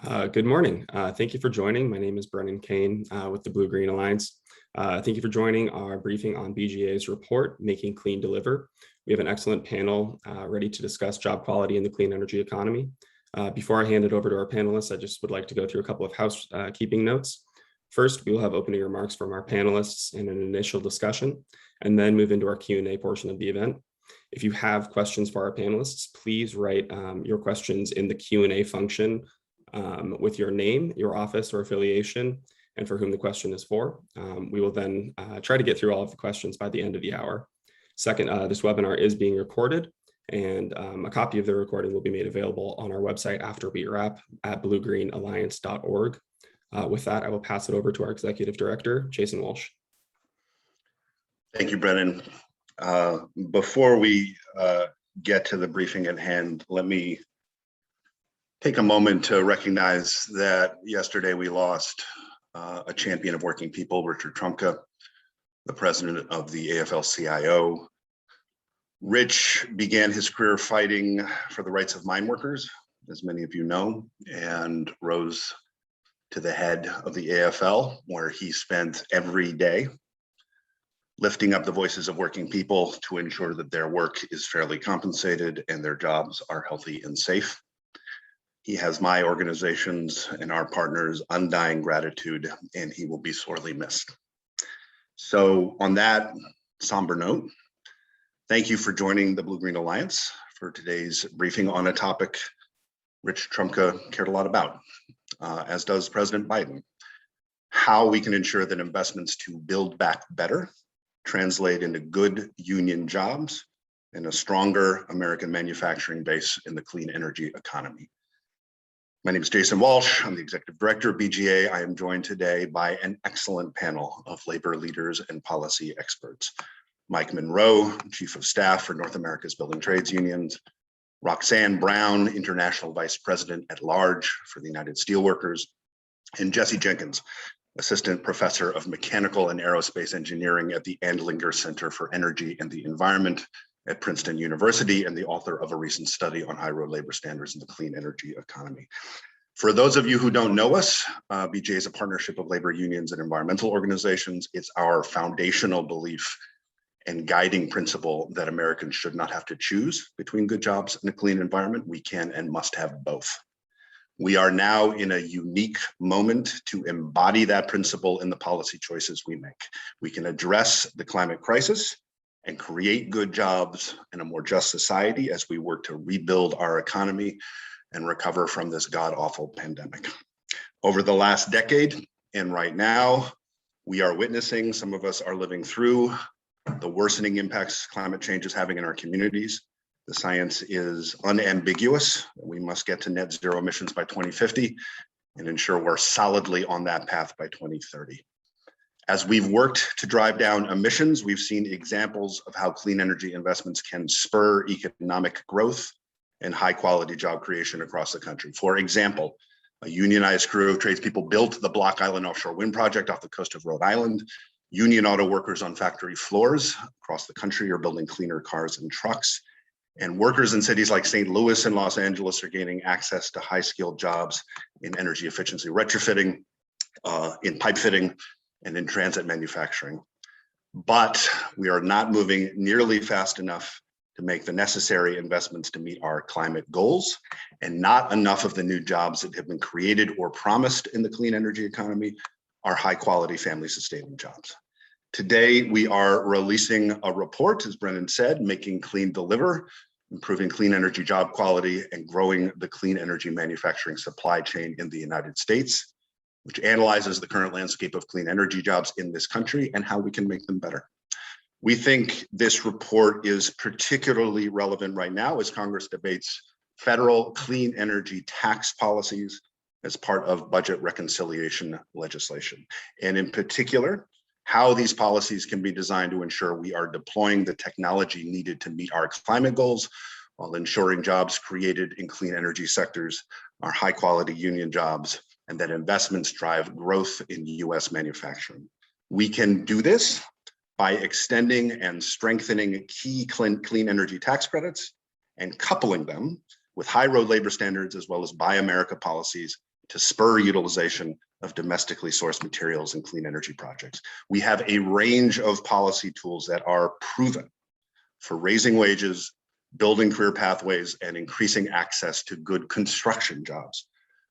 Good morning. Thank you for joining. My name is Brennan Kane with the BlueGreen Alliance. Thank you for joining our briefing on BGA's report, Making Clean Deliver. We have an excellent panel ready to discuss job quality in the clean energy economy. Before I hand it over to our panelists, I just would like to go through a couple of housekeeping notes. First, we will have opening remarks from our panelists and an initial discussion, and then move into our Q&A portion of the event. If you have questions for our panelists, please write your questions in the Q&A function with your name, your office or affiliation, and for whom the question is for. We will then try to get through all of the questions by the end of the hour. Second, this webinar is being recorded, and a copy of the recording will be made available on our website after we wrap at bluegreenalliance.org. With that, I will pass it over to our Executive Director, Jason Walsh. Thank you, Brennan. Before we get to the briefing at hand, let me take a moment to recognize that yesterday we lost a champion of working people, Richard Trumka, the president of the AFL-CIO. Rich began his career fighting for the rights of mine workers, as many of you know, and rose to the head of the AFL, where he spent every day lifting up the voices of working people to ensure that their work is fairly compensated and their jobs are healthy and safe. He has my organization's and our partners' undying gratitude, and he will be sorely missed. So on that somber note, thank you for joining the BlueGreen Alliance for today's briefing on a topic Rich Trumka cared a lot about, as does President Biden: how we can ensure that investments to build back better translate into good union jobs and a stronger American manufacturing base in the clean energy economy. My name is Jason Walsh. I'm the Executive Director of BGA. I am joined today by an excellent panel of labor leaders and policy experts. Mike Monroe, Chief of Staff for North America's Building Trades Unions; Roxanne Brown, International Vice President at Large for the United Steelworkers; and Jesse Jenkins, Assistant Professor of Mechanical and Aerospace Engineering at the Andlinger Center for Energy and the Environment at Princeton University, and the author of a recent study on high-road labor standards in the clean energy economy. For those of you who don't know us, BGA is a partnership of labor unions and environmental organizations. It's our foundational belief and guiding principle that Americans should not have to choose between good jobs and a clean environment. We can and must have both. We are now in a unique moment to embody that principle in the policy choices we make. We can address the climate crisis and create good jobs and a more just society as we work to rebuild our economy and recover from this god-awful pandemic. Over the last decade and right now, we are witnessing, some of us are living through, the worsening impacts climate change is having in our communities. The science is unambiguous. We must get to net zero emissions by 2050 and ensure we're solidly on that path by 2030. As we've worked to drive down emissions, we've seen examples of how clean energy investments can spur economic growth and high quality job creation across the country. For example, a unionized crew of tradespeople built the Block Island offshore wind project off the coast of Rhode Island. Union auto workers on factory floors across the country are building cleaner cars and trucks. And workers in cities like St. Louis and Los Angeles are gaining access to high-skilled jobs in energy efficiency retrofitting, in pipe fitting, and in transit manufacturing. But we are not moving nearly fast enough to make the necessary investments to meet our climate goals, and not enough of the new jobs that have been created or promised in the clean energy economy are high-quality family-sustaining jobs. Today, we are releasing a report, as Brennan said, Making Clean Deliver, improving clean energy job quality and growing the clean energy manufacturing supply chain in the United States, which analyzes the current landscape of clean energy jobs in this country and how we can make them better. We think this report is particularly relevant right now as Congress debates federal clean energy tax policies as part of budget reconciliation legislation. And in particular, how these policies can be designed to ensure we are deploying the technology needed to meet our climate goals while ensuring jobs created in clean energy sectors are high quality union jobs and that investments drive growth in US manufacturing. We can do this by extending and strengthening key clean energy tax credits and coupling them with high road labor standards as well as Buy America policies to spur utilization of domestically sourced materials and clean energy projects. We have a range of policy tools that are proven for raising wages, building career pathways, and increasing access to good construction jobs.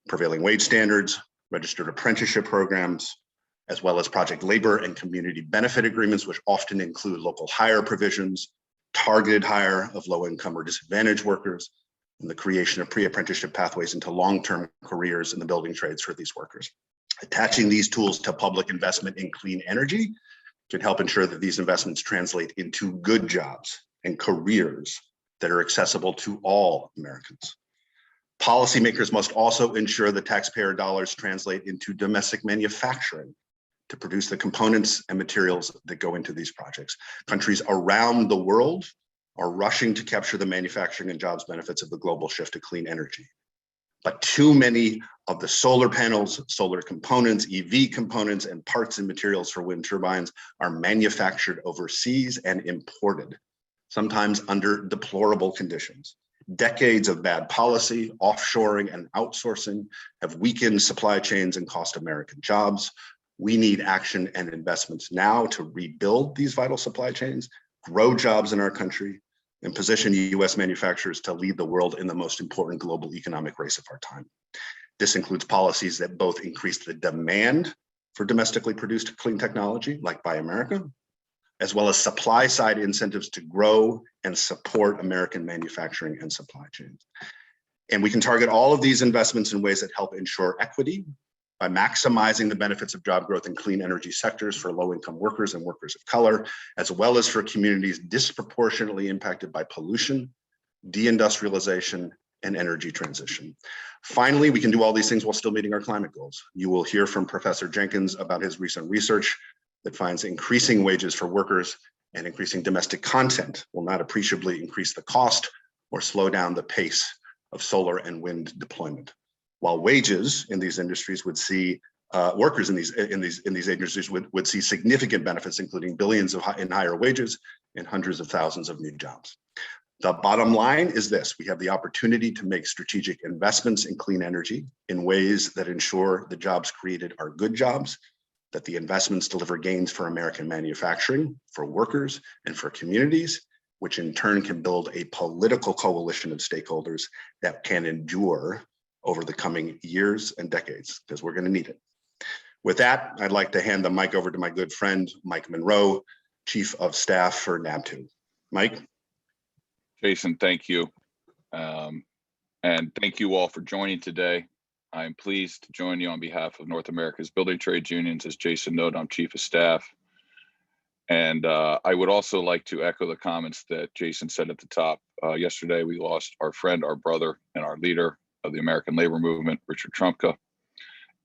Prevailing wage standards, registered apprenticeship programs, as well as project labor and community benefit agreements, which often include local hire provisions, targeted hire of low-income or disadvantaged workers, and the creation of pre-apprenticeship pathways into long-term careers in the building trades for these workers. Attaching these tools to public investment in clean energy can help ensure that these investments translate into good jobs and careers that are accessible to all Americans. Policymakers must also ensure the taxpayer dollars translate into domestic manufacturing to produce the components and materials that go into these projects. Countries around the world are rushing to capture the manufacturing and jobs benefits of the global shift to clean energy. But too many of the solar panels, solar components, EV components, and parts and materials for wind turbines are manufactured overseas and imported, sometimes under deplorable conditions. Decades of bad policy, offshoring, and outsourcing have weakened supply chains and cost American jobs. We need action and investments now to rebuild these vital supply chains, grow jobs in our country, and position US manufacturers to lead the world in the most important global economic race of our time. This includes policies that both increase the demand for domestically produced clean technology, like Buy America, as well as supply side incentives to grow and support American manufacturing and supply chains. And we can target all of these investments in ways that help ensure equity by maximizing the benefits of job growth in clean energy sectors for low-income workers and workers of color, as well as for communities disproportionately impacted by pollution, deindustrialization, and energy transition. Finally, we can do all these things while still meeting our climate goals. You will hear from Professor Jenkins about his recent research that finds increasing wages for workers and increasing domestic content will not appreciably increase the cost or slow down the pace of solar and wind deployment. While wages in these industries would see, workers in these industries would see significant benefits, including billions in higher wages and hundreds of thousands of new jobs. The bottom line is this: we have the opportunity to make strategic investments in clean energy in ways that ensure the jobs created are good jobs, that the investments deliver gains for American manufacturing, for workers, and for communities, which in turn can build a political coalition of stakeholders that can endure over the coming years and decades, because we're going to need it. With that, I'd like to hand the mic over to my good friend, Mike Monroe, Chief of Staff for NAB2. Mike? Jason, thank you. And thank you all for joining today. I'm pleased to join you on behalf of North America's Building Trades Unions. As Jason noted, I'm Chief of Staff. And I would also like to echo the comments that Jason said at the top. Yesterday, we lost our friend, our brother, and our leader of the American labor movement, Richard Trumka.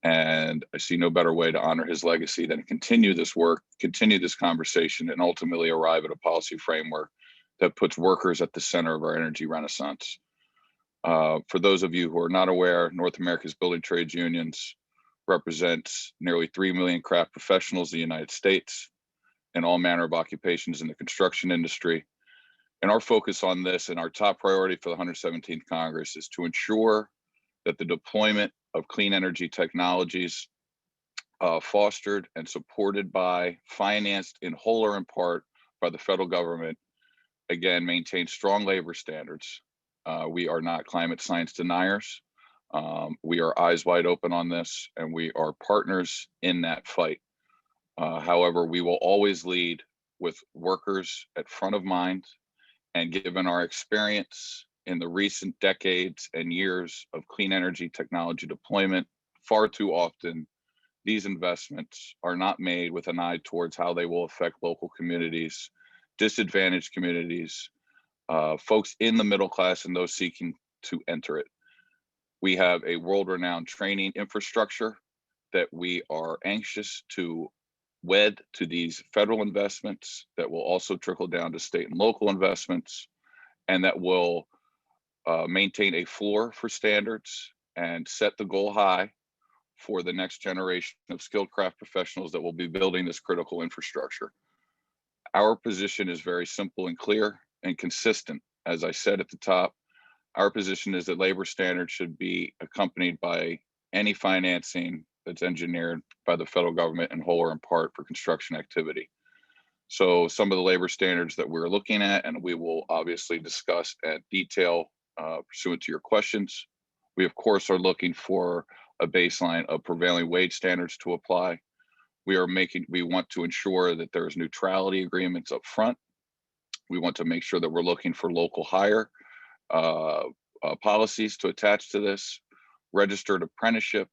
And I see no better way to honor his legacy than to continue this work, continue this conversation, and ultimately arrive at a policy framework that puts workers at the center of our energy renaissance. For those of you who are not aware, North America's Building Trades Unions represents nearly 3 million craft professionals in the United States in all manner of occupations in the construction industry. And our focus on this and our top priority for the 117th Congress is to ensure that the deployment of clean energy technologies fostered and supported by, financed in whole or in part by the federal government, again, maintain strong labor standards. We are not climate science deniers. We are eyes wide open on this, and we are partners in that fight. However, we will always lead with workers at front of mind, and given our experience in the recent decades and years of clean energy technology deployment, far too often, these investments are not made with an eye towards how they will affect local communities, disadvantaged communities, folks in the middle class and those seeking to enter it. We have a world-renowned training infrastructure that we are anxious to wed to these federal investments that will also trickle down to state and local investments, and that will maintain a floor for standards and set the goal high for the next generation of skilled craft professionals that will be building this critical infrastructure. Our position is very simple and clear and consistent. As I said at the top, our position is that labor standards should be accompanied by any financing that's engineered by the federal government in whole or in part for construction activity. So some of the labor standards that we're looking at, and we will obviously discuss at detail pursuant to your questions. We of course are looking for a baseline of prevailing wage standards to apply. We want to ensure that there's neutrality agreements up front. We want to make sure that we're looking for local hire policies to attach to this, registered apprenticeship,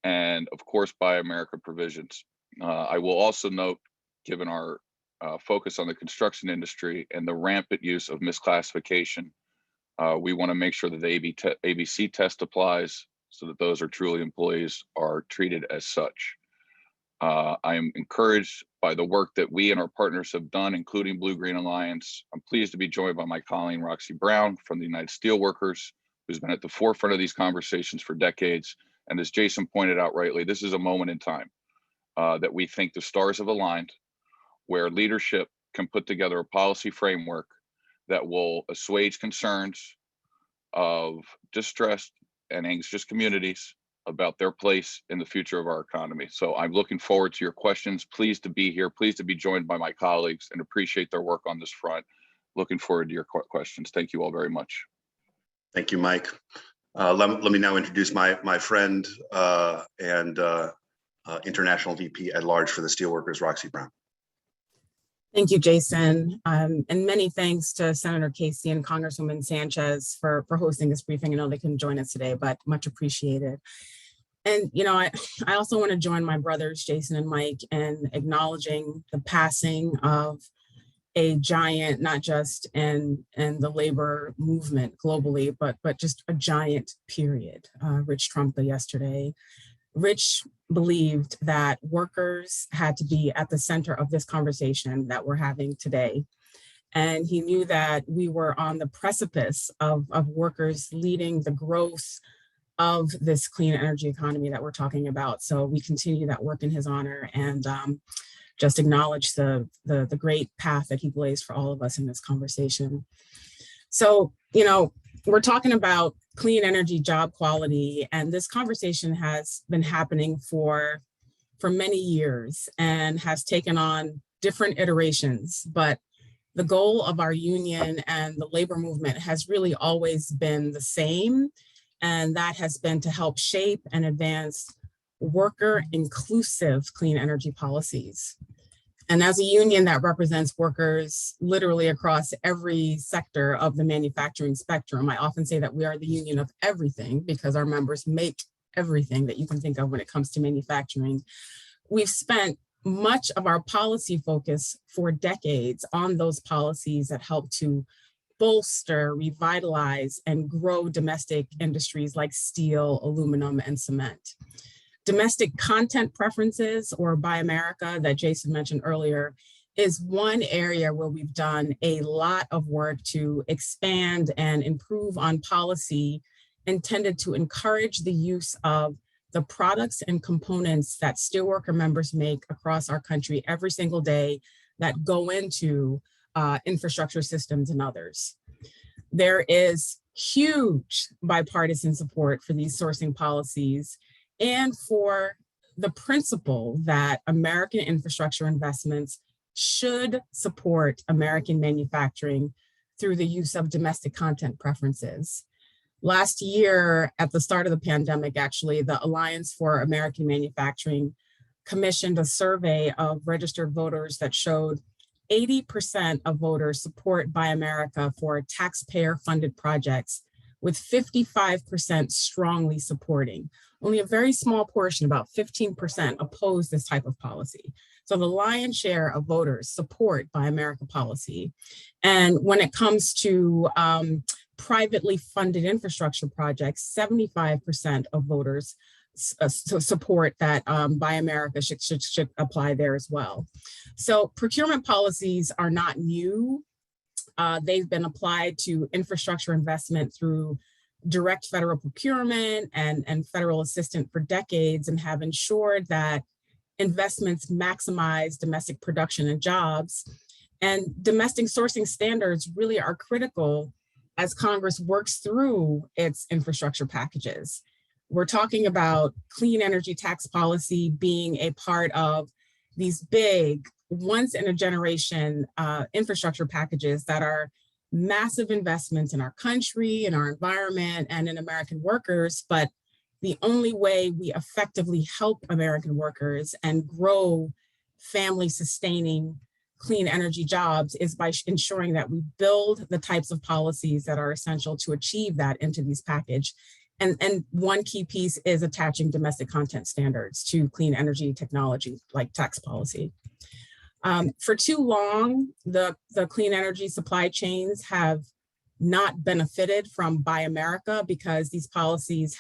and of course, Buy America provisions. I will also note, given our focus on the construction industry and the rampant use of misclassification, we want to make sure that the ABC test applies so that those are truly employees are treated as such. I am encouraged by the work that we and our partners have done, including BlueGreen Alliance. I'm pleased to be joined by my colleague, Roxanne Brown from the United Steelworkers, who's been at the forefront of these conversations for decades. And as Jason pointed out rightly, this is a moment in time that we think the stars have aligned, where leadership can put together a policy framework that will assuage concerns of distressed and anxious communities about their place in the future of our economy. So I'm looking forward to your questions. Pleased to be here, pleased to be joined by my colleagues, and appreciate their work on this front. Looking forward to your questions. Thank you all very much. Thank you, Mike. Let me now introduce my friend and International VP at Large for the Steelworkers, Roxanne Brown. Thank you, Jason. And many thanks to Senator Casey and Congresswoman Sanchez for hosting this briefing. I know they couldn't join us today, but much appreciated. And, you know, I also want to join my brothers, Jason and Mike, in acknowledging the passing of a giant, not just in the labor movement globally, but just a giant period. Rich Trumka yesterday. Rich believed that workers had to be at the center of this conversation that we're having today. And he knew that we were on the precipice of workers leading the growth of this clean energy economy that we're talking about. So we continue that work in his honor and just acknowledge the great path that he blazed for all of us in this conversation. So, you know, we're talking about clean energy job quality, and this conversation has been happening for many years and has taken on different iterations. But the goal of our union and the labor movement has really always been the same, and that has been to help shape and advance worker-inclusive clean energy policies. And as a union that represents workers literally across every sector of the manufacturing spectrum, I often say that we are the union of everything because our members make everything that you can think of when it comes to manufacturing. We've spent much of our policy focus for decades on those policies that help to bolster, revitalize, and grow domestic industries like steel, aluminum, and cement. Domestic content preferences, or Buy America, that Jason mentioned earlier, is one area where we've done a lot of work to expand and improve on policy intended to encourage the use of the products and components that steelworker members make across our country every single day that go into infrastructure systems and others. There is huge bipartisan support for these sourcing policies and for the principle that American infrastructure investments should support American manufacturing through the use of domestic content preferences. Last year, at the start of the pandemic, actually, the Alliance for American Manufacturing commissioned a survey of registered voters that showed 80% of voters support Buy America for taxpayer-funded projects, with 55% strongly supporting. Only a very small portion, about 15%, oppose this type of policy. So the lion's share of voters support Buy America policy. And when it comes to privately funded infrastructure projects, 75% of voters support that Buy America should apply there as well. So procurement policies are not new. They've been applied to infrastructure investment through direct federal procurement and federal assistance for decades, and have ensured that investments maximize domestic production and jobs. And domestic sourcing standards really are critical as Congress works through its infrastructure packages. We're talking about clean energy tax policy being a part of these big, once in a generation infrastructure packages that are massive investments in our country, in our environment, and in American workers. But the only way we effectively help American workers and grow family sustaining clean energy jobs is by ensuring that we build the types of policies that are essential to achieve that into these package. And one key piece is attaching domestic content standards to clean energy technology like tax policy. For too long, the clean energy supply chains have not benefited from Buy America because these policies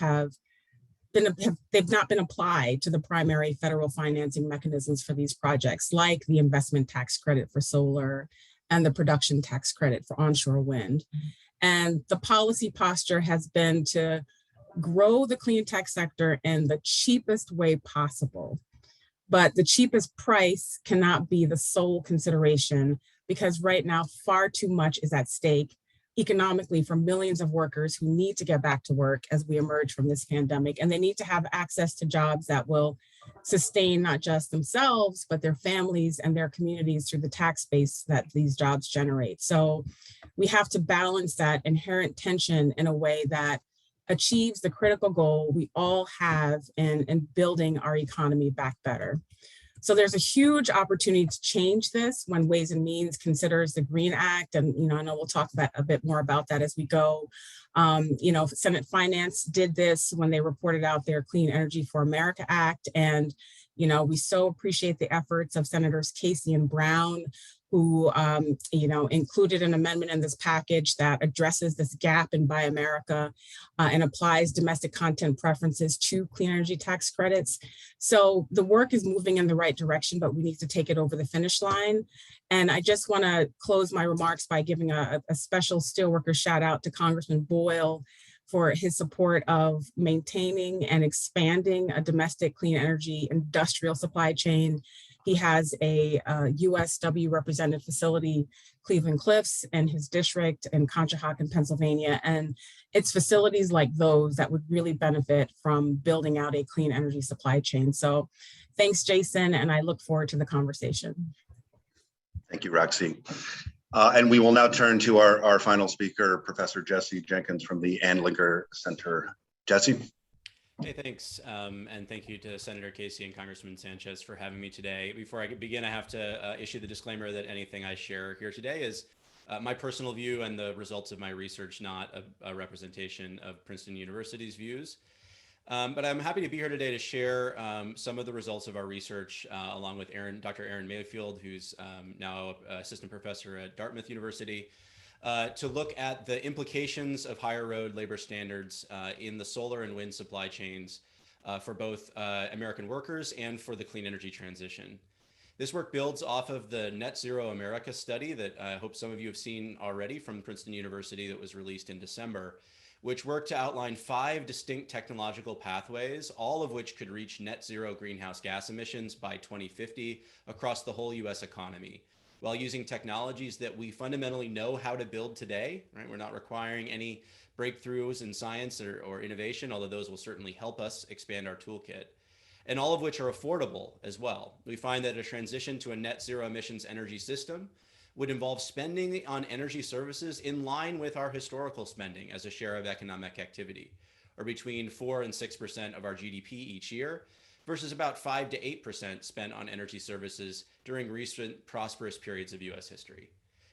they've not been applied to the primary federal financing mechanisms for these projects, like the investment tax credit for solar and the production tax credit for onshore wind. And the policy posture has been to grow the clean tech sector in the cheapest way possible. But the cheapest price cannot be the sole consideration because right now far too much is at stake economically for millions of workers who need to get back to work as we emerge from this pandemic. And they need to have access to jobs that will sustain not just themselves, but their families and their communities through the tax base that these jobs generate. So we have to balance that inherent tension in a way that achieves the critical goal we all have in building our economy back better. So there's a huge opportunity to change this when Ways and Means considers the Green Act. And, I know we'll talk about a bit more about that as we go. Senate Finance did this when they reported out their Clean Energy for America Act. And, we so appreciate the efforts of Senators Casey and Brown, who, included an amendment in this package that addresses this gap in Buy America and applies domestic content preferences to clean energy tax credits. So the work is moving in the right direction, but we need to take it over the finish line. And I just want to close my remarks by giving a special Steelworkers shout out to Congressman Boyle for his support of maintaining and expanding a domestic clean energy industrial supply chain. He has a USW represented facility, Cleveland Cliffs, and his district in Conshohocken, Pennsylvania. And it's facilities like those that would really benefit from building out a clean energy supply chain. So thanks, Jason, and I look forward to the conversation. Thank you, Roxy. And we will now turn to our final speaker, Professor Jesse Jenkins from the Andlinger Center. Jesse? Hey, thanks. And thank you to Senator Casey and Congressman Sanchez for having me today. Before I begin, I have to issue the disclaimer that anything I share here today is my personal view and the results of my research, not a representation of Princeton University's views. But I'm happy to be here today to share some of the results of our research along with Dr. Aaron Mayfield, who's now assistant professor at Dartmouth University, to look at the implications of higher road labor standards in the solar and wind supply chains for both American workers and for the clean energy transition. This work builds off of the Net Zero America study that I hope some of you have seen already from Princeton University that was released in December, which worked to outline 5 distinct technological pathways, all of which could reach net zero greenhouse gas emissions by 2050 across the whole US economy, while using technologies that we fundamentally know how to build today, right? We're not requiring any breakthroughs in science or innovation, although those will certainly help us expand our toolkit, and all of which are affordable as well. We find that a transition to a net zero emissions energy system would involve spending on energy services in line with our historical spending as a share of economic activity, or between 4 and 6% of our GDP each year, versus about 5 to 8% spent on energy services during recent prosperous periods of US history.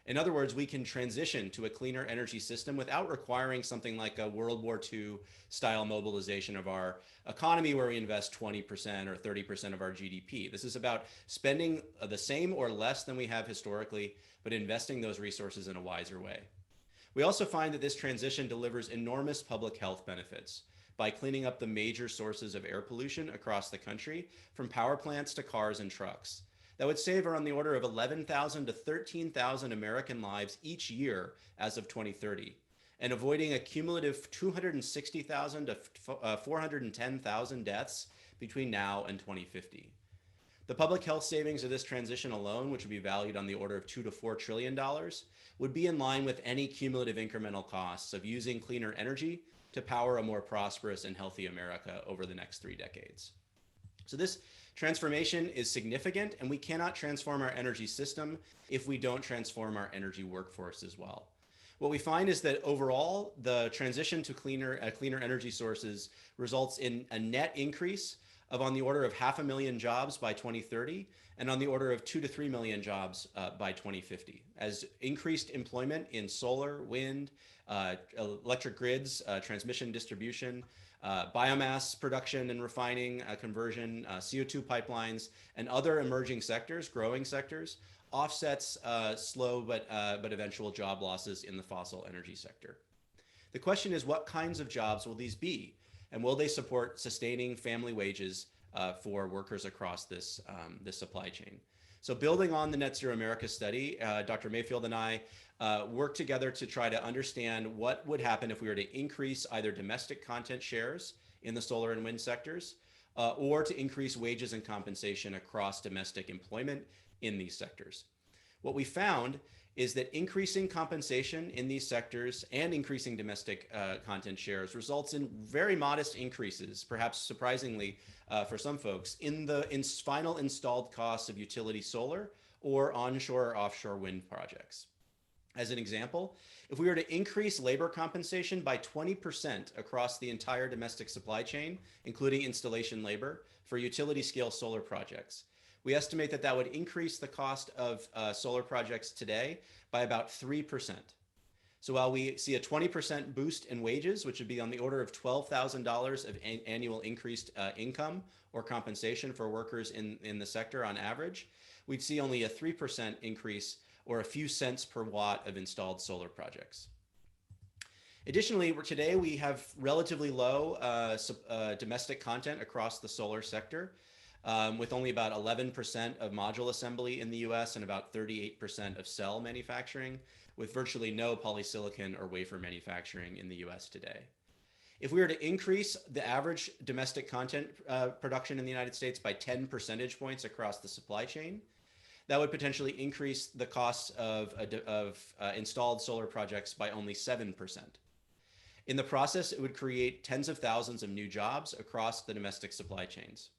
In other words, we can transition to a cleaner energy system without requiring something like a World War II style mobilization of our economy where we invest 20% or 30% of our GDP. This is about spending the same or less than we have historically, but investing those resources in a wiser way. We also find that this transition delivers enormous public health benefits by cleaning up the major sources of air pollution across the country, from power plants to cars and trucks. That would save around the order of 11,000 to 13,000 American lives each year as of 2030, and avoiding a cumulative 260,000 to 410,000 deaths between now and 2050. The public health savings of this transition alone, which would be valued on the order of $2 to $4 trillion, would be in line with any cumulative incremental costs of using cleaner energy to power a more prosperous and healthy America over the next 3 decades. So this transformation is significant, and we cannot transform our energy system if we don't transform our energy workforce as well. What we find is that overall, the transition to cleaner energy sources results in a net increase of on the order of 500,000 jobs by 2030 and on the order of 2 to 3 million jobs by 2050, as increased employment in solar, wind, electric grids, transmission distribution, biomass production and refining, conversion, CO2 pipelines, and other emerging sectors, growing sectors, offsets slow but eventual job losses in the fossil energy sector. The question is, what kinds of jobs will these be? And will they support sustaining family wages for workers across this supply chain? So building on the Net Zero America study, Dr. Mayfield and I worked together to try to understand what would happen if we were to increase either domestic content shares in the solar and wind sectors, or to increase wages and compensation across domestic employment in these sectors. What we found is that increasing compensation in these sectors and increasing domestic content shares results in very modest increases, perhaps surprisingly for some folks, in the final installed costs of utility solar or onshore or offshore wind projects. As an example, if we were to increase labor compensation by 20% across the entire domestic supply chain, including installation labor for utility scale solar projects, we estimate that that would increase the cost of solar projects today by about 3%. So while we see a 20% boost in wages, which would be on the order of $12,000 of annual increased income or compensation for workers in the sector on average, we'd see only a 3% increase or a few cents per watt of installed solar projects. Additionally, today we have relatively low domestic content across the solar sector, with only about 11% of module assembly in the US and about 38% of cell manufacturing, with virtually no polysilicon or wafer manufacturing in the US today. If we were to increase the average domestic content production in the United States by 10 percentage points across the supply chain, that would potentially increase the costs of installed solar projects by only 7%. In the process, it would create tens of thousands of new jobs across the domestic supply chains.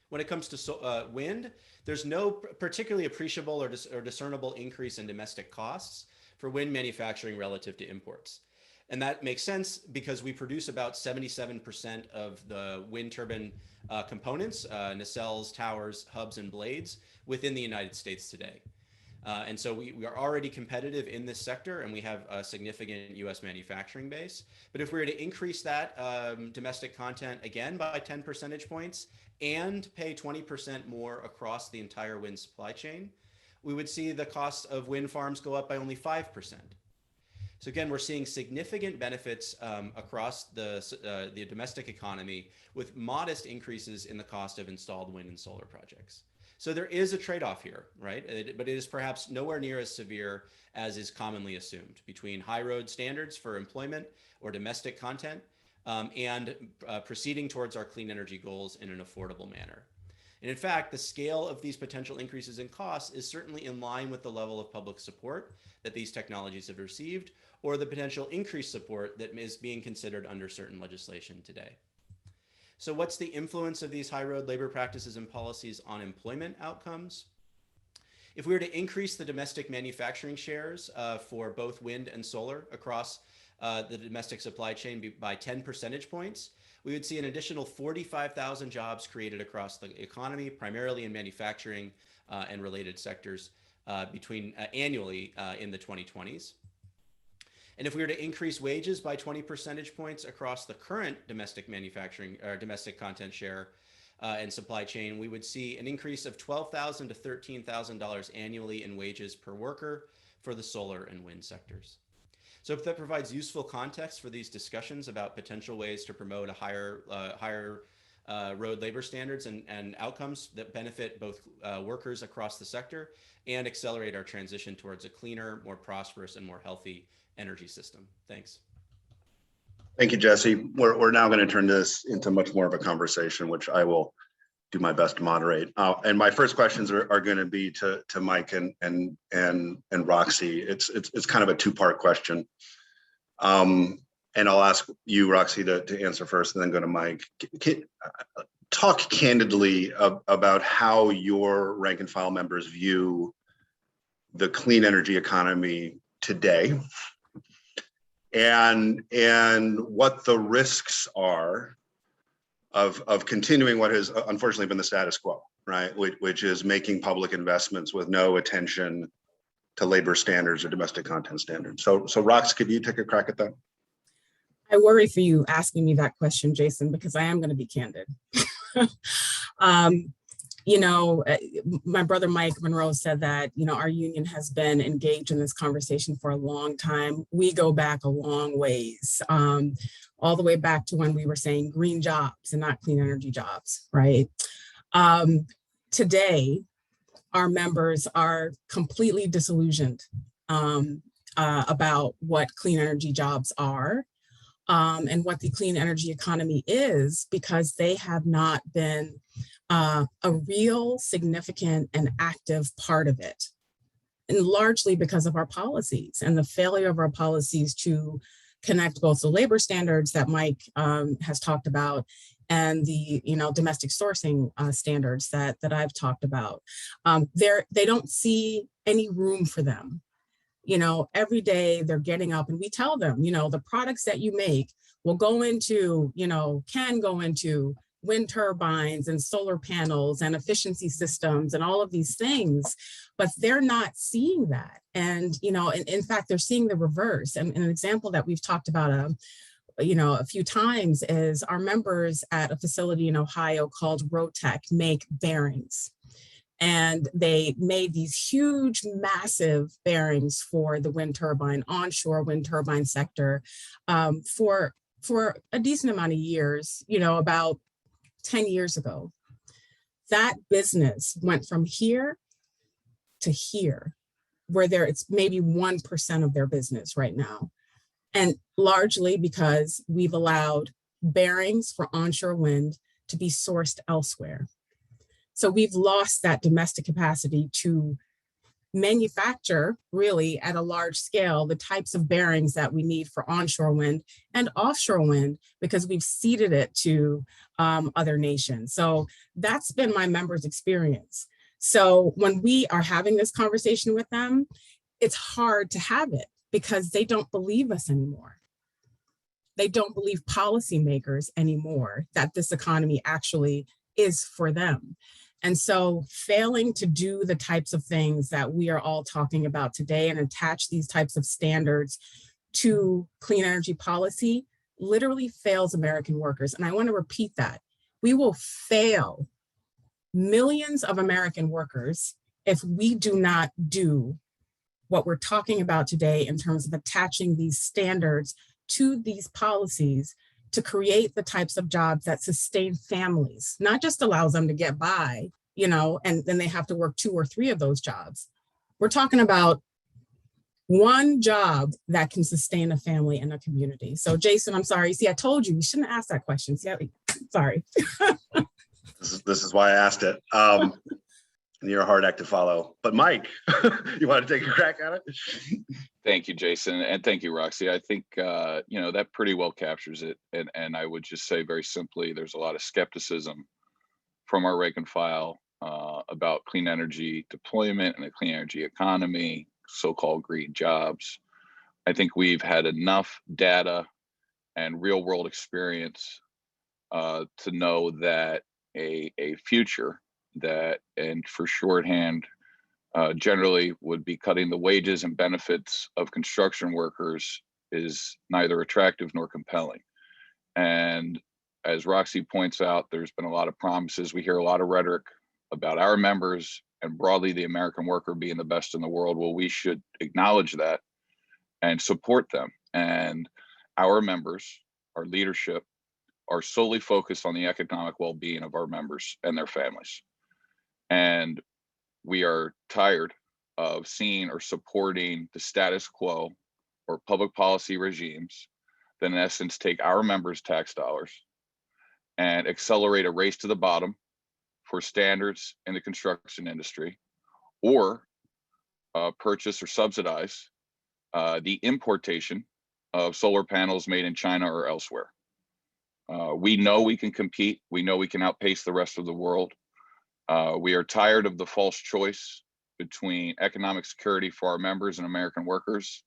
When it comes to wind, there's no particularly appreciable or discernible increase in domestic costs for wind manufacturing relative to imports. And that makes sense because we produce about 77% of the wind turbine components, nacelles, towers, hubs, and blades within the United States today. And so we are already competitive in this sector, and we have a significant US manufacturing base. But if we were to increase that domestic content again by 10 percentage points and pay 20% more across the entire wind supply chain, we would see the cost of wind farms go up by only 5%. So again, we're seeing significant benefits across the domestic economy with modest increases in the cost of installed wind and solar projects. So there is a trade-off here, right? But it is perhaps nowhere near as severe as is commonly assumed between high road standards for employment or domestic content and proceeding towards our clean energy goals in an affordable manner. And in fact, the scale of these potential increases in costs is certainly in line with the level of public support that these technologies have received, or the potential increased support that is being considered under certain legislation today. So what's the influence of these high road labor practices and policies on employment outcomes? If we were to increase the domestic manufacturing shares for both wind and solar across the domestic supply chain by 10 percentage points, we would see an additional 45,000 jobs created across the economy, primarily in manufacturing and related sectors annually in the 2020s. And if we were to increase wages by 20 percentage points across the current domestic manufacturing or domestic content share and supply chain, we would see an increase of $12,000 to $13,000 annually in wages per worker for the solar and wind sectors. So if that provides useful context for these discussions about potential ways to promote a higher road labor standards and outcomes that benefit both workers across the sector and accelerate our transition towards a cleaner, more prosperous, and more healthy energy system. Thanks. Thank you, Jesse. We're now going to turn this into much more of a conversation, which I will do my best to moderate. And my first questions are going to be to Mike and Roxy. It's kind of a two-part question. And I'll ask you, Roxy, to answer first, and then go to Mike. Talk candidly about how your rank and file members view the clean energy economy today, and what the risks are of continuing what has unfortunately been the status quo, right? Which is making public investments with no attention to labor standards or domestic content standards. So Rox, could you take a crack at that? I worry for you asking me that question, Jason, because I am going to be candid. You know, my brother Mike Monroe said that, you know, our union has been engaged in this conversation for a long time. We go back a long ways, all the way back to when we were saying green jobs and not clean energy jobs, right? Today, our members are completely disillusioned about what clean energy jobs are. And what the clean energy economy is, because they have not been a real significant and active part of it. And largely because of our policies and the failure of our policies to connect both the labor standards that Mike has talked about and the domestic sourcing standards that I've talked about. They don't see any room for them. You know, every day they're getting up and we tell them, you know, the products that you make will go into, can go into wind turbines and solar panels and efficiency systems and all of these things, but they're not seeing that. And, in fact, they're seeing the reverse. And an example that we've talked about, a few times is our members at a facility in Ohio called Rotec make bearings. And they made these huge, massive bearings for the wind turbine, onshore wind turbine sector for a decent amount of years, about 10 years ago. That business went from here to here, where it's maybe 1% of their business right now. And largely because we've allowed bearings for onshore wind to be sourced elsewhere. So we've lost that domestic capacity to manufacture really at a large scale the types of bearings that we need for onshore wind and offshore wind, because we've ceded it to other nations. So that's been my members' experience. So when we are having this conversation with them, it's hard to have it because they don't believe us anymore. They don't believe policymakers anymore that this economy actually is for them. And so failing to do the types of things that we are all talking about today and attach these types of standards to clean energy policy literally fails American workers. And I want to repeat that. We will fail millions of American workers if we do not do what we're talking about today in terms of attaching these standards to these policies to create the types of jobs that sustain families, not just allows them to get by, and then they have to work 2 or 3 of those jobs. We're talking about one job that can sustain a family and a community. So Jason, I'm sorry. See, I told you shouldn't ask that question. See, sorry. This is why I asked it. And you're a hard act to follow. But Mike, you want to take a crack at it? Thank you, Jason. And thank you, Roxy. I think, that pretty well captures it. And I would just say very simply, there's a lot of skepticism from our rank and file about clean energy deployment and the clean energy economy, so-called green jobs. I think we've had enough data and real world experience to know that a future that, and for shorthand, generally would be cutting the wages and benefits of construction workers is neither attractive nor compelling. And as Roxy points out, there's been a lot of promises. We hear a lot of rhetoric about our members and broadly the American worker being the best in the world. Well, we should acknowledge that and support them. And our members, our leadership, are solely focused on the economic well-being of our members and their families. And we are tired of seeing or supporting the status quo or public policy regimes that in essence take our members' tax dollars and accelerate a race to the bottom for standards in the construction industry, or purchase or subsidize the importation of solar panels made in China or elsewhere. We know we can compete. We know we can outpace the rest of the world. We are tired of the false choice between economic security for our members and American workers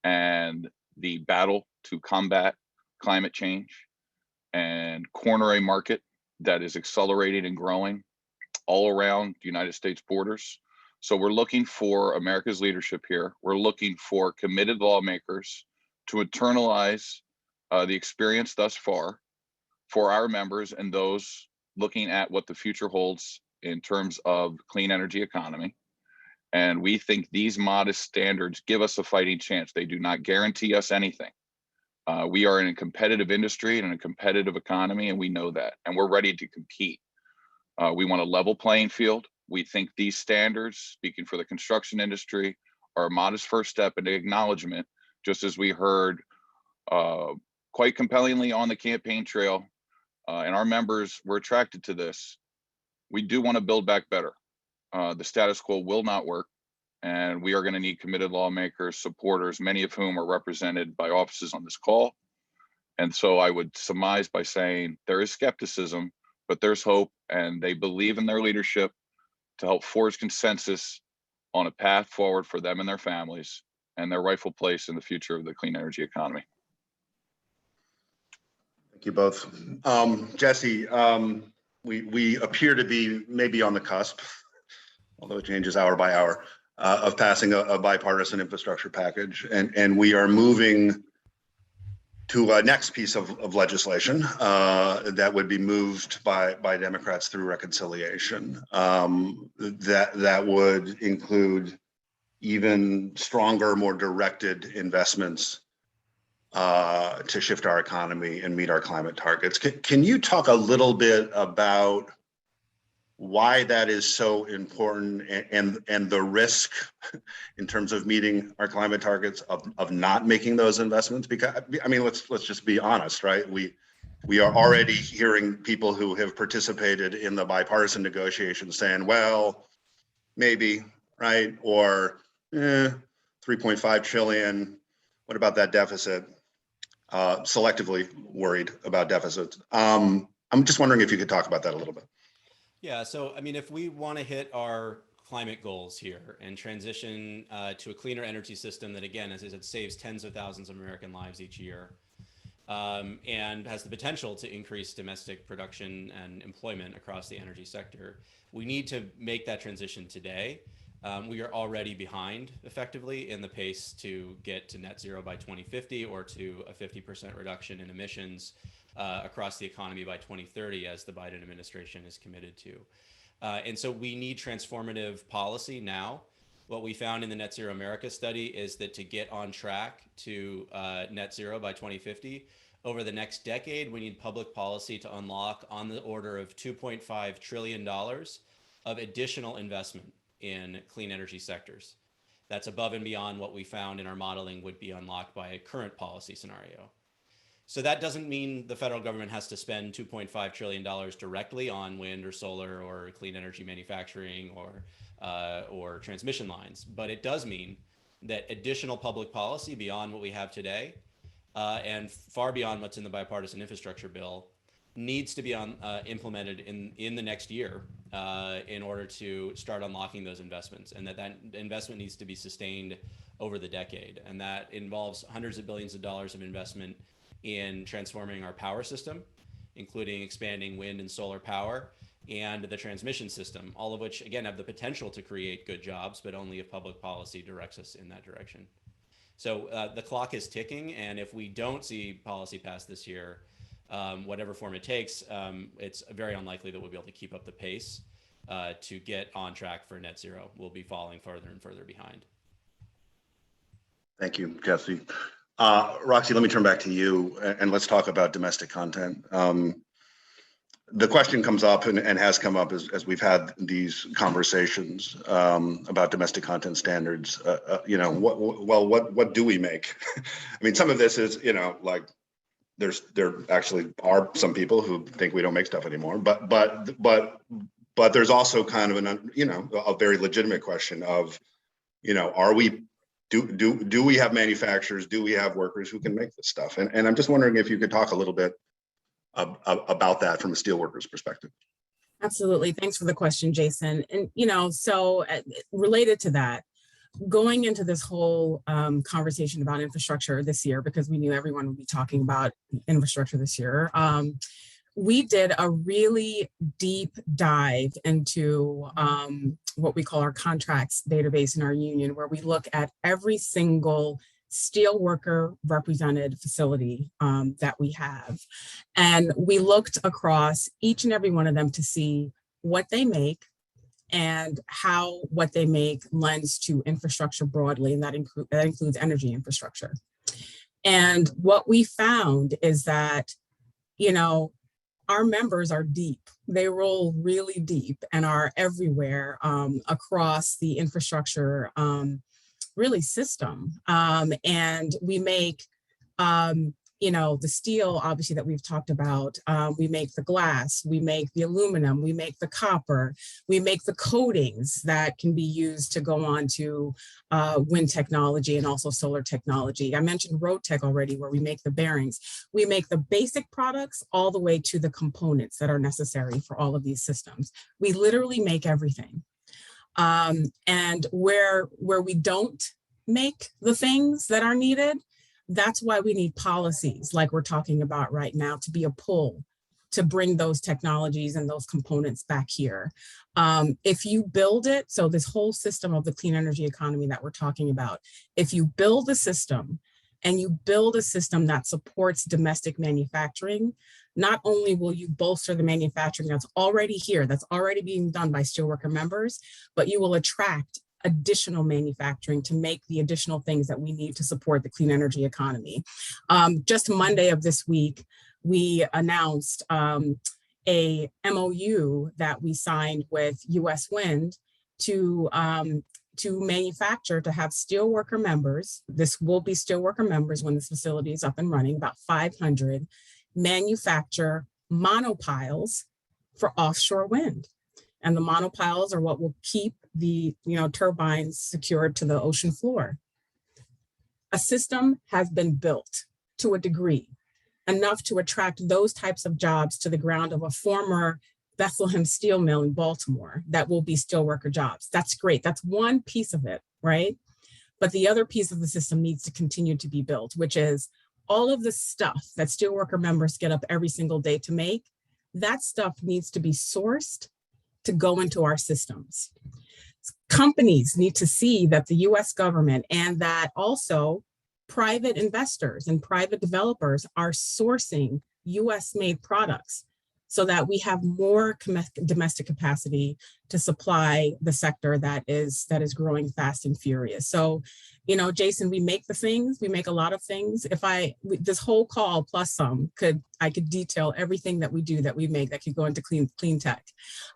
and the battle to combat climate change and corner a market that is accelerating and growing all around the United States borders. So we're looking for America's leadership here. We're looking for committed lawmakers to internalize the experience thus far for our members and those looking at what the future holds in terms of clean energy economy. And we think these modest standards give us a fighting chance. They do not guarantee us anything. We are in a competitive industry and in a competitive economy, and we know that, and we're ready to compete. We want a level playing field. We think these standards, speaking for the construction industry, are a modest first step in the acknowledgement, just as we heard quite compellingly on the campaign trail, and our members were attracted to this. We do want to build back better. The status quo will not work, and we are going to need committed lawmakers, supporters, many of whom are represented by offices on this call. And so I would surmise by saying there is skepticism, but there's hope, and they believe in their leadership to help forge consensus on a path forward for them and their families and their rightful place in the future of the clean energy economy. Thank you both. Jesse, we appear to be maybe on the cusp, although it changes hour by hour, of passing a bipartisan infrastructure package. And we are moving to a next piece of legislation that would be moved by Democrats through reconciliation. That would include even stronger, more directed investments to shift our economy and meet our climate targets. Can you talk a little bit about why that is so important and the risk in terms of meeting our climate targets of not making those investments? Because I mean, let's just be honest, right? We are already hearing people who have participated in the bipartisan negotiations saying, well, maybe, right? Or 3.5 trillion, what about that deficit? Selectively worried about deficits. I'm just wondering if you could talk about that a little bit. Yeah, so I mean, if we want to hit our climate goals here and transition to a cleaner energy system that, again, as I said, saves tens of thousands of American lives each year, and has the potential to increase domestic production and employment across the energy sector, we need to make that transition today. We are already behind effectively in the pace to get to net zero by 2050 or to a 50% reduction in emissions across the economy by 2030, as the Biden administration is committed to. And so we need transformative policy now. What we found in the Net Zero America study is that to get on track to net zero by 2050, over the next decade, we need public policy to unlock on the order of $2.5 trillion of additional investment in clean energy sectors. That's above and beyond what we found in our modeling would be unlocked by a current policy scenario. So that doesn't mean the federal government has to spend $2.5 trillion directly on wind or solar or clean energy manufacturing or transmission lines, but it does mean that additional public policy beyond what we have today and far beyond what's in the bipartisan infrastructure bill needs to be implemented in the next year in order to start unlocking those investments, and that investment needs to be sustained over the decade. And that involves hundreds of billions of dollars of investment in transforming our power system, including expanding wind and solar power, and the transmission system, all of which, again, have the potential to create good jobs, but only if public policy directs us in that direction. So the clock is ticking, and if we don't see policy passed this year, whatever form it takes, it's very unlikely that we'll be able to keep up the pace to get on track for net zero. We'll be falling further and further behind. Thank you, Jesse. Roxy, let me turn back to you and let's talk about domestic content. The question comes up and has come up as we've had these conversations about domestic content standards. What do we make? I mean, some of this is, like there actually are some people who think we don't make stuff anymore, but But there's also kind of a very legitimate question of, are we, do we have manufacturers? Do we have workers who can make this stuff? And I'm just wondering if you could talk a little bit about that from a steelworkers perspective. Absolutely. Thanks for the question, Jason. And, so related to that, going into this whole conversation about infrastructure this year, because we knew everyone would be talking about infrastructure this year, we did a really deep dive into what we call our contracts database in our union, where we look at every single steelworker represented facility that we have. And we looked across each and every one of them to see what they make and how what they make lends to infrastructure broadly, and that includes energy infrastructure. And what we found is that, our members are deep. They roll really deep and are everywhere across the infrastructure really system. And we make, the steel, obviously, that we've talked about. We make the glass, we make the aluminum, we make the copper, we make the coatings that can be used to go on to wind technology and also solar technology. I mentioned road tech already, where we make the bearings. We make the basic products all the way to the components that are necessary for all of these systems. We literally make everything. And where we don't make the things that are needed, that's why we need policies like we're talking about right now to be a pull to bring those technologies and those components back here. If you build it, so this whole system of the clean energy economy that we're talking about, if you build a system and you build a system that supports domestic manufacturing, not only will you bolster the manufacturing that's already here, that's already being done by steelworker members, but you will attract additional manufacturing to make the additional things that we need to support the clean energy economy. Just Monday of this week, we announced a MOU that we signed with US Wind to manufacture, to have steelworker members. This will be steelworker members when this facility is up and running, about 500, manufacture monopiles for offshore wind. And the monopiles are what will keep the turbines secured to the ocean floor. A system has been built to a degree, enough to attract those types of jobs to the ground of a former Bethlehem steel mill in Baltimore that will be steelworker jobs. That's great. That's one piece of it, right? But the other piece of the system needs to continue to be built, which is all of the stuff that steelworker members get up every single day to make. That stuff needs to be sourced to go into our systems. Companies need to see that the US government and that also private investors and private developers are sourcing US made products so that we have more domestic capacity to supply the sector that is growing fast and furious. So, Jason, we make the things, we make a lot of things. This whole call plus some I could detail everything that we do, that we make, that could go into clean tech.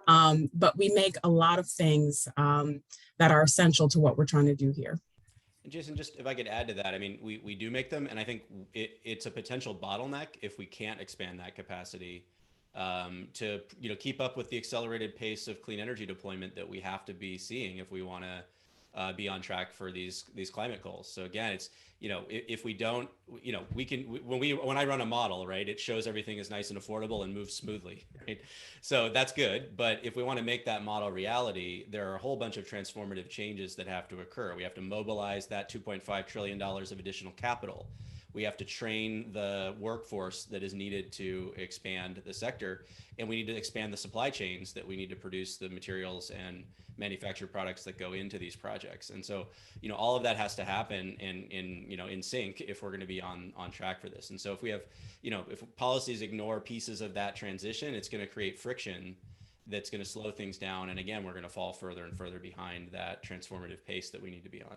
But we make a lot of things that are essential to what we're trying to do here. And Jason, just if I could add to that, I mean, we do make them, and I think it's a potential bottleneck if we can't expand that capacity to keep up with the accelerated pace of clean energy deployment that we have to be seeing if we want to be on track for these climate goals. So again, it's if we don't, we can when I run a model, right, it shows everything is nice and affordable and moves smoothly, right? So that's good. But if we want to make that model reality, there are a whole bunch of transformative changes that have to occur. We have to mobilize that $2.5 trillion of additional capital. We have to train the workforce that is needed to expand the sector, and we need to expand the supply chains that we need to produce the materials and manufacture products that go into these projects. And so, all of that has to happen in sync if we're going to be on track for this. And so if we have, if policies ignore pieces of that transition, it's going to create friction that's going to slow things down. And again, we're going to fall further and further behind that transformative pace that we need to be on.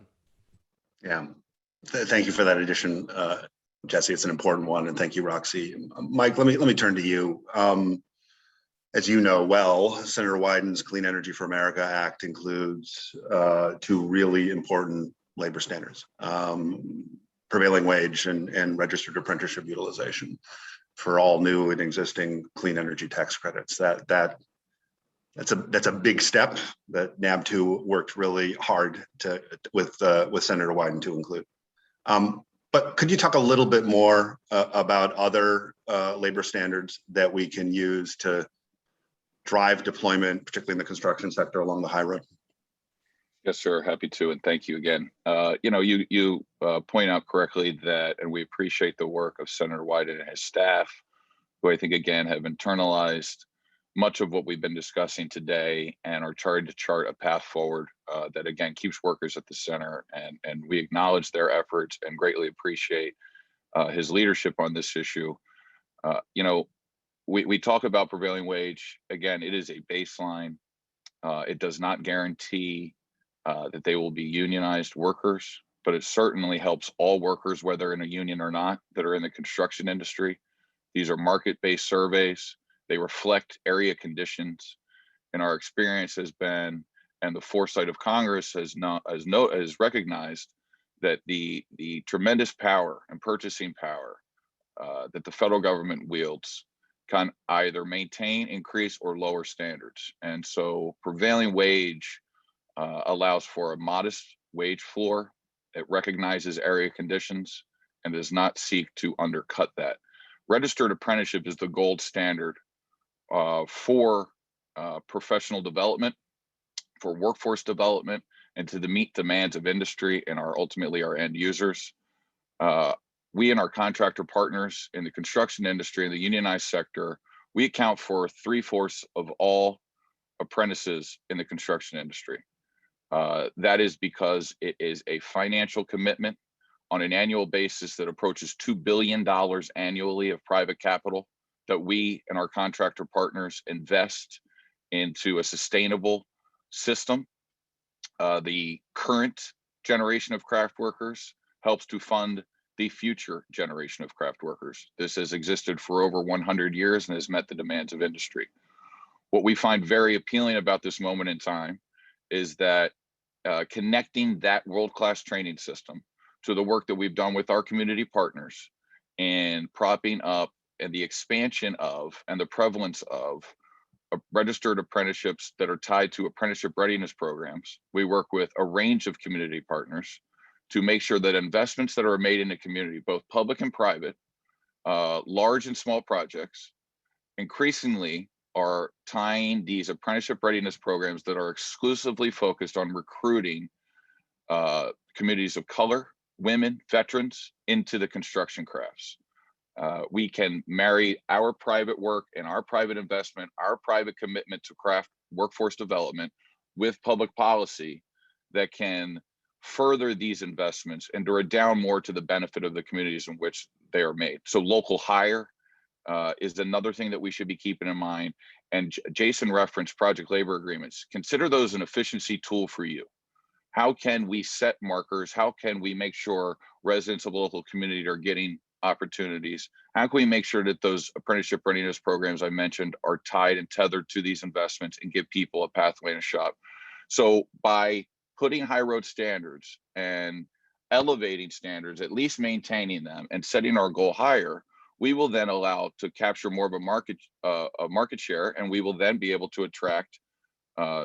Yeah. Thank you for that addition, Jesse. It's an important one, and thank you, Roxy. Mike, let me turn to you. As you know well, Senator Wyden's Clean Energy for America Act includes two really important labor standards: prevailing wage and registered apprenticeship utilization for all new and existing clean energy tax credits. That that's a big step that NAB2 worked really hard with Senator Wyden to include. But could you talk a little bit more about other labor standards that we can use to drive deployment, particularly in the construction sector along the high road? Yes, sir. Happy to, and thank you again. You point out correctly that, and we appreciate the work of Senator Wyden and his staff, who I think again have internalized much of what we've been discussing today and are trying to chart a path forward that again keeps workers at the center. And we acknowledge their efforts and greatly appreciate his leadership on this issue. We talk about prevailing wage. Again, it is a baseline. It does not guarantee that they will be unionized workers, but it certainly helps all workers, whether in a union or not, that are in the construction industry. These are market-based surveys. They reflect area conditions. And our experience has been, and the foresight of Congress has recognized that the tremendous power and purchasing power that the federal government wields can either maintain, increase, or lower standards. And so prevailing wage allows for a modest wage floor. It recognizes area conditions and does not seek to undercut that. Registered apprenticeship is the gold standard for professional development, for workforce development, and to meet demands of industry and ultimately our end users. We and our contractor partners in the construction industry and the unionized sector, we account for 3/4 of all apprentices in the construction industry. That is because it is a financial commitment on an annual basis that approaches $2 billion annually of private capital that we and our contractor partners invest into a sustainable system. The current generation of craft workers helps to fund the future generation of craft workers. This has existed for over 100 years and has met the demands of industry. What we find very appealing about this moment in time is that connecting that world-class training system to the work that we've done with our community partners and propping up and the expansion of and the prevalence of registered apprenticeships that are tied to apprenticeship readiness programs. We work with a range of community partners to make sure that investments that are made in the community, both public and private, large and small projects, increasingly are tying these apprenticeship readiness programs that are exclusively focused on recruiting communities of color, women, veterans into the construction crafts. We can marry our private work and our private investment, our private commitment to craft workforce development with public policy that can further these investments and draw it down more to the benefit of the communities in which they are made. So local hire is another thing that we should be keeping in mind. And Jason referenced project labor agreements. Consider those an efficiency tool for you. How can we set markers? How can we make sure residents of the local community are getting opportunities? How can we make sure that those apprenticeship readiness programs I mentioned are tied and tethered to these investments and give people a pathway and a shot? So by putting high road standards and elevating standards, at least maintaining them and setting our goal higher, we will then allow to capture more of a market share, and we will then be able to attract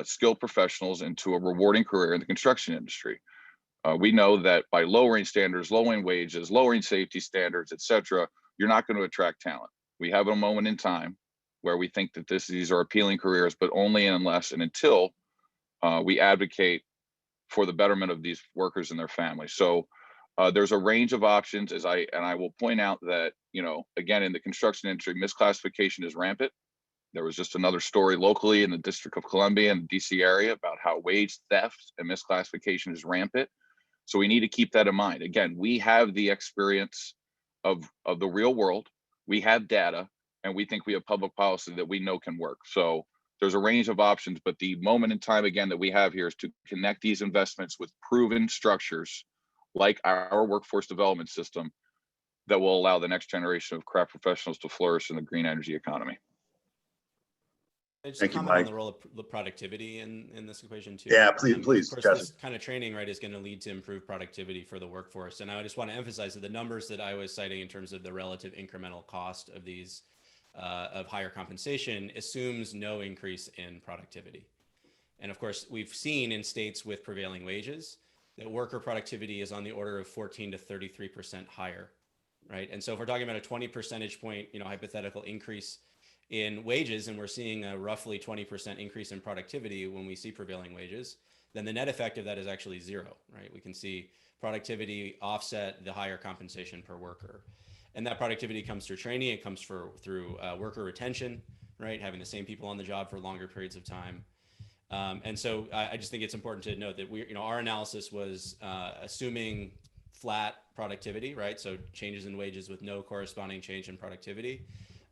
skilled professionals into a rewarding career in the construction industry. We know that by lowering standards, lowering wages, lowering safety standards, et cetera, you're not going to attract talent. We have a moment in time where we think that these are appealing careers, but only unless and until we advocate for the betterment of these workers and their families. So there's a range of options, I will point out that, again, in the construction industry, misclassification is rampant. There was just another story locally in the District of Columbia and the DC area about how wage theft and misclassification is rampant. So we need to keep that in mind. Again, we have the experience of the real world. We have data, and we think we have public policy that we know can work. So there's a range of options, but the moment in time, again, that we have here is to connect these investments with proven structures like our workforce development system that will allow the next generation of craft professionals to flourish in the green energy economy. Just Thank you, comment on Mike. the role of the productivity in this equation too. Yeah, please. Of course, this kind of training, right, is going to lead to improved productivity for the workforce. And I just want to emphasize that the numbers that I was citing in terms of the relative incremental cost of these of higher compensation assumes no increase in productivity. And of course, we've seen in states with prevailing wages that worker productivity is on the order of 14 to 33% higher, right? And so if we're talking about a 20 percentage point, hypothetical increase in wages, and we're seeing a roughly 20% increase in productivity when we see prevailing wages, then the net effect of that is actually zero, right? We can see productivity offset the higher compensation per worker. And that productivity comes through training, it comes through worker retention, right? Having the same people on the job for longer periods of time. And so I just think it's important to note that our analysis was assuming flat productivity, right? So changes in wages with no corresponding change in productivity.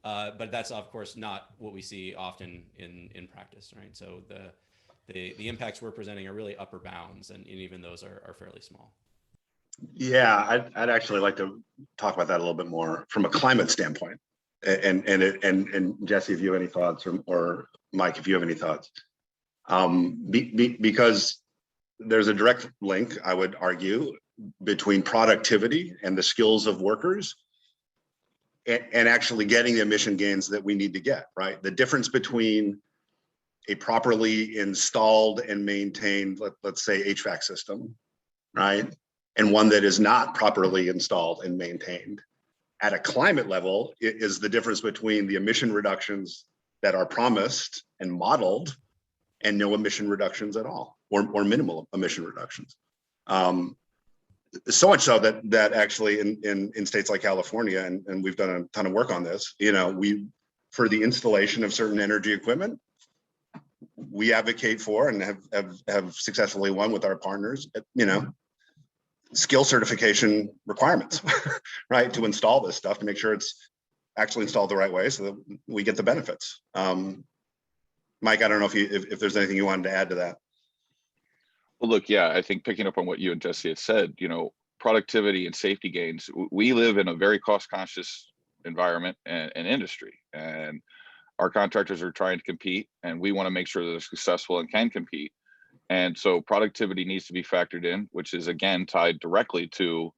But that's of course not what we see often in practice, right? So the impacts we're presenting are really upper bounds, and even those are fairly small. Yeah, I'd actually like to talk about that a little bit more from a climate standpoint. And Jesse, if you have any thoughts, or Mike, if you have any thoughts, because there's a direct link, I would argue, between productivity and the skills of workers and actually getting the emission gains that we need to get, right? The difference between a properly installed and maintained, let's say HVAC system, right? And one that is not properly installed and maintained at a climate level is the difference between the emission reductions that are promised and modeled and no emission reductions at all, or minimal emission reductions. So much so that actually in states like California, and we've done a ton of work on this, for the installation of certain energy equipment, we advocate for and have successfully won with our partners, skill certification requirements, right? To install this stuff, to make sure it's actually installed the right way so that we get the benefits. Mike, I don't know if there's anything you wanted to add to that. Well, look, yeah, I think picking up on what you and Jesse had said, productivity and safety gains, we live in a very cost conscious environment and industry, and our contractors are trying to compete, and we want to make sure that they're successful and can compete. And so productivity needs to be factored in, which is again tied directly to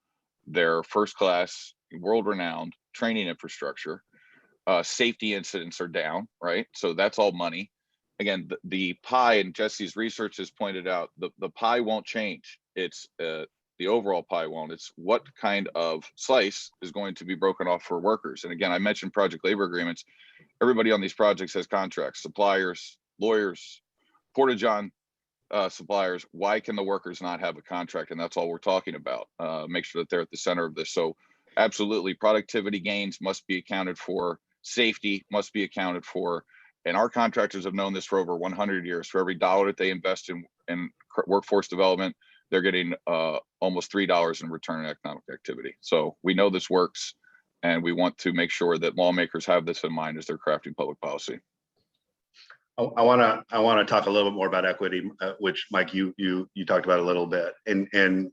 their first class, world renowned training infrastructure. Safety incidents are down, right? So that's all money. Again, the pie, and Jesse's research has pointed out, the pie won't change. It's the overall pie won't. It's what kind of slice is going to be broken off for workers. And again, I mentioned project labor agreements. Everybody on these projects has contracts, suppliers, lawyers, Porta-John suppliers. Why can the workers not have a contract? And that's all we're talking about. Make sure that they're at the center of this. So absolutely, productivity gains must be accounted for. Safety must be accounted for. And our contractors have known this for over 100 years. For every dollar that they invest in workforce development, they're getting almost $3 in return on economic activity. So we know this works, and we want to make sure that lawmakers have this in mind as they're crafting public policy. I want to talk a little bit more about equity, which Mike, you talked about a little bit, and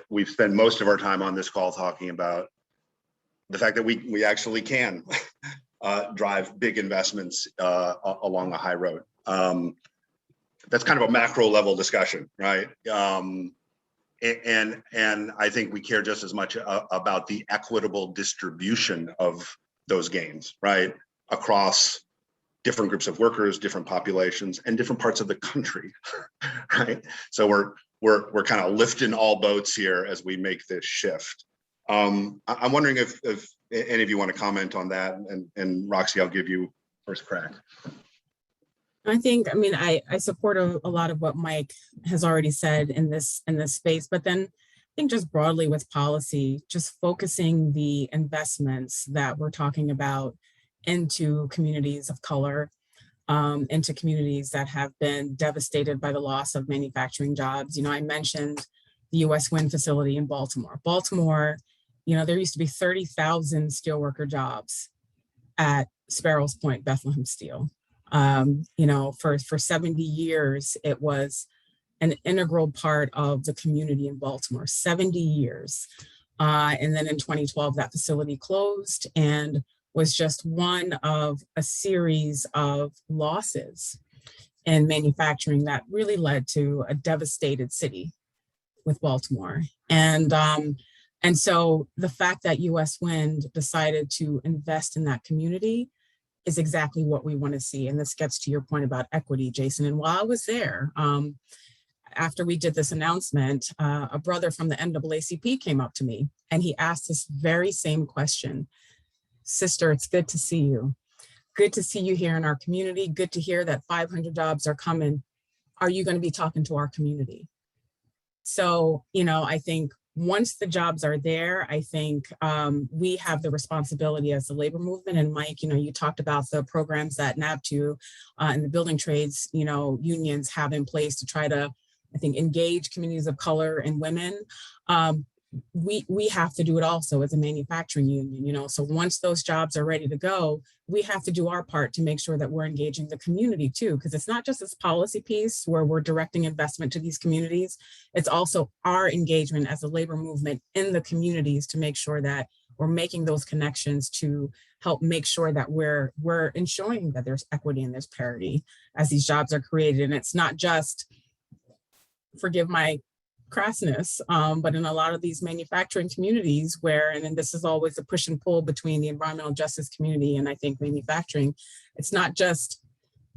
we've spent most of our time on this call talking about the fact that we actually can drive big investments along the high road. That's kind of a macro level discussion, right? And I think we care just as much about the equitable distribution of those gains, right, across different groups of workers, different populations, and different parts of the country, right? So we're kind of lifting all boats here as we make this shift. I'm wondering if any of you want to comment on that, and Roxy, I'll give you first crack. I support a lot of what Mike has already said in this space, but then I think just broadly with policy, just focusing the investments that we're talking about into communities of color, into communities that have been devastated by the loss of manufacturing jobs. I mentioned the U.S. Wind facility in Baltimore. There used to be 30,000 steelworker jobs at Sparrows Point, Bethlehem Steel. For 70 years, it was an integral part of the community in Baltimore, 70 years. And then in 2012, that facility closed and was just one of a series of losses in manufacturing that really led to a devastated city with Baltimore. And so the fact that U.S. Wind decided to invest in that community is exactly what we want to see. And this gets to your point about equity, Jason. And while I was there, after we did this announcement, a brother from the NAACP came up to me and he asked this very same question. Sister, it's good to see you. Good to see you here in our community. Good to hear that 500 jobs are coming. Are you going to be talking to our community? So, I think once the jobs are there, I think we have the responsibility as the labor movement. And Mike, you talked about the programs that NABTU and the building trades, unions have in place to try to, I think, engage communities of color and women. We have to do it also as a manufacturing union, so once those jobs are ready to go, we have to do our part to make sure that we're engaging the community too, because it's not just this policy piece where we're directing investment to these communities, it's also our engagement as a labor movement in the communities to make sure that we're making those connections to help make sure that we're ensuring that there's equity and there's parity as these jobs are created. And it's not just, forgive my crassness, but in a lot of these manufacturing communities where, and then this is always a push and pull between the environmental justice community and I think manufacturing, it's not just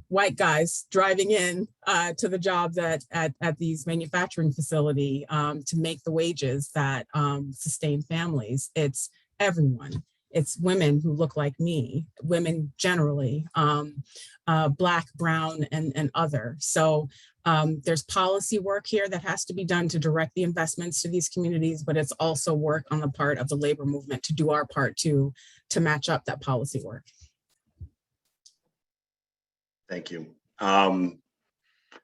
white guys driving in to the jobs at these manufacturing facility to make the wages that sustain families. It's everyone. It's women who look like me, women generally, Black, brown, and other. So there's policy work here that has to be done to direct the investments to these communities, but it's also work on the part of the labor movement to do our part to match up that policy work. Thank you.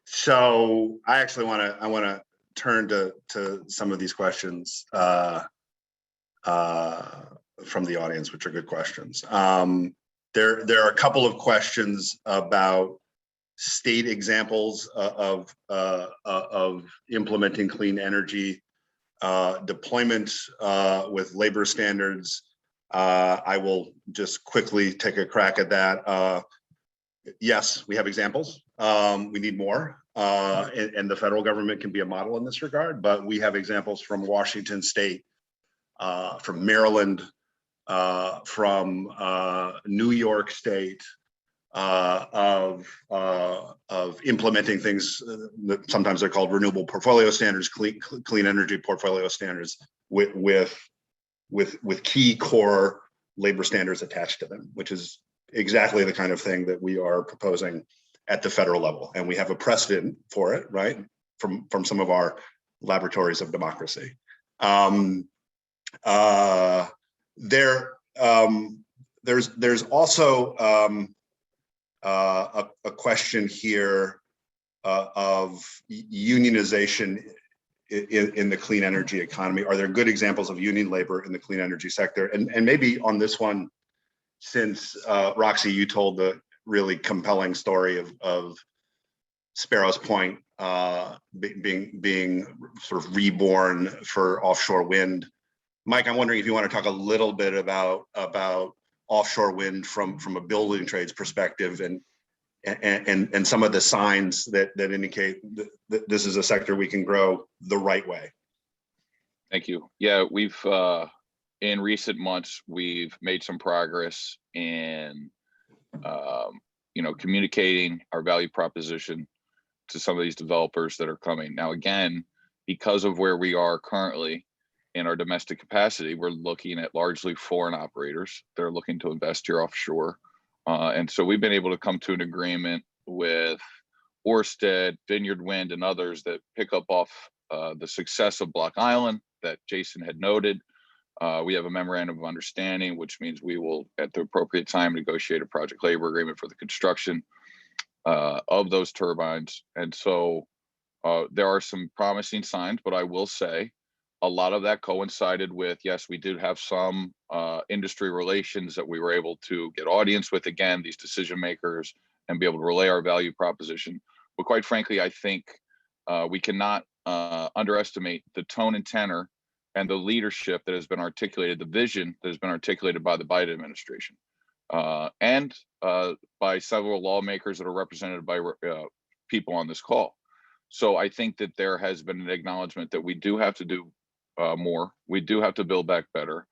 So I actually want to turn to some of these questions from the audience, which are good questions. There are a couple of questions about state examples of implementing clean energy deployment with labor standards. I will just quickly take a crack at that. Yes, we have examples. We need more, and the federal government can be a model in this regard, but we have examples from Washington State, from Maryland, from New York State, of implementing things that sometimes they're called renewable portfolio standards, clean energy portfolio standards, with key core labor standards attached to them, which is exactly the kind of thing that we are proposing at the federal level, and we have a precedent for it, right, from some of our laboratories of democracy. There's also a question here of unionization in the clean energy economy. Are there good examples of union labor in the clean energy sector? And maybe on this one, since Roxy, you told the really compelling story of Sparrows Point being sort of reborn for offshore wind. Mike, I'm wondering if you want to talk a little bit about offshore wind from a building trades perspective and some of the signs that indicate that this is a sector we can grow the right way. Thank you. Yeah, we've in recent months we've made some progress in communicating our value proposition to some of these developers that are coming. Now, again, because of where we are currently in our domestic capacity, we're looking at largely foreign operators that are looking to invest here offshore. And so we've been able to come to an agreement with Ørsted, Vineyard Wind, and others that pick up off the success of Block Island that Jason had noted. We have a memorandum of understanding, which means we will, at the appropriate time, negotiate a project labor agreement for the construction of those turbines. And so there are some promising signs, but I will say a lot of that coincided with, yes, we did have some industry relations that we were able to get audience with, again, these decision makers, and be able to relay our value proposition. But quite frankly, I think we cannot underestimate the tone and tenor and the leadership that has been articulated, the vision that has been articulated by the Biden administration and by several lawmakers that are represented by people on this call. So I think that there has been an acknowledgement that we do have to do more. We do have to build back better.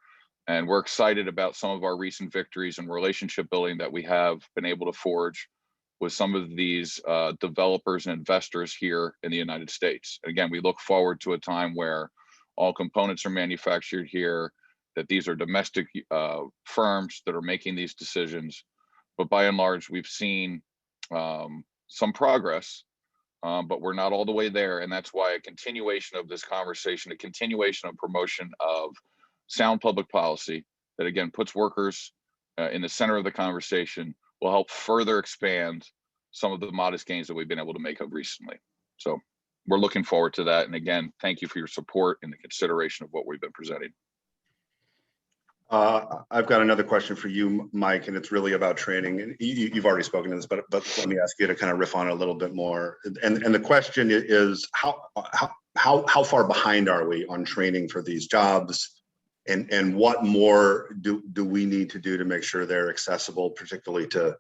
And we're excited about some of our recent victories and relationship building that we have been able to forge with some of these developers and investors here in the United States. Again, we look forward to a time where all components are manufactured here, that these are domestic firms that are making these decisions. But by and large, we've seen some progress, but we're not all the way there. And that's why a continuation of this conversation, a continuation of promotion of sound public policy that, again, puts workers in the center of the conversation will help further expand some of the modest gains that we've been able to make of recently. So we're looking forward to that. And again, thank you for your support and the consideration of what we've been presenting. I've got another question for you, Mike, and it's really about training. And you've already spoken to this, but let me ask you to kind of riff on it a little bit more. And the question is, how far behind are we on training for these jobs? And what more do we need to do to make sure they're accessible, particularly to